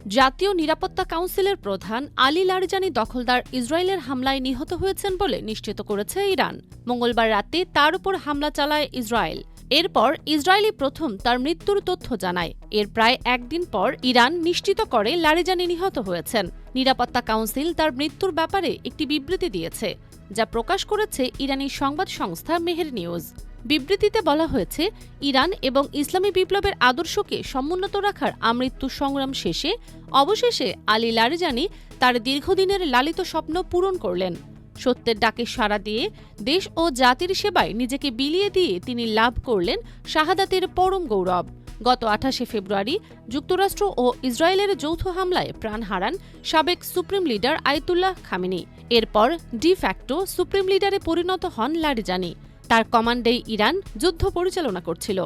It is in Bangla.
জাতীয় নিরাপত্তা কাউন্সিলের প্রধান আলী লারিজানি দখলদার ইসরায়েলের হামলায় নিহত হয়েছেন বলে নিশ্চিত করেছে ইরান। মঙ্গলবার রাতে তার উপর হামলা চালায় ইসরায়েল। এরপর ইসরায়েলি প্রথম তার মৃত্যুর তথ্য জানায়। এর প্রায় একদিন পর ইরান নিশ্চিত করে লারিজানি নিহত হয়েছেন। নিরাপত্তা কাউন্সিল তার মৃত্যুর ব্যাপারে একটি বিবৃতি দিয়েছে, যা প্রকাশ করেছে ইরানি সংবাদ সংস্থা মেহের নিউজ। বিবৃতিতে বলা হয়েছে, ইরান এবং ইসলামী বিপ্লবের আদর্শকে সমুন্নত রাখার আমৃত্যু সংগ্রাম শেষে অবশেষে আলী লারিজানি তার দীর্ঘদিনের লালিত স্বপ্ন পূরণ করলেন। সত্যের ডাকে সাড়া দিয়ে দেশ ও জাতির সেবায় নিজেকে বিলিয়ে দিয়ে তিনি লাভ করলেন শাহাদাতের পরম গৌরব। গত 28 ফেব্রুয়ারি যুক্তরাষ্ট্র ও ইসরায়েলের যৌথ হামলায় প্রাণ হারান সাবেক সুপ্রিম লিডার আয়াতুল্লাহ খামেনি। এরপর ডি ফ্যাক্টো সুপ্রিম লিডারে পরিণত হন লারিজানি। তার কমান্ডেই ইরান যুদ্ধ পরিচালনা করছিল।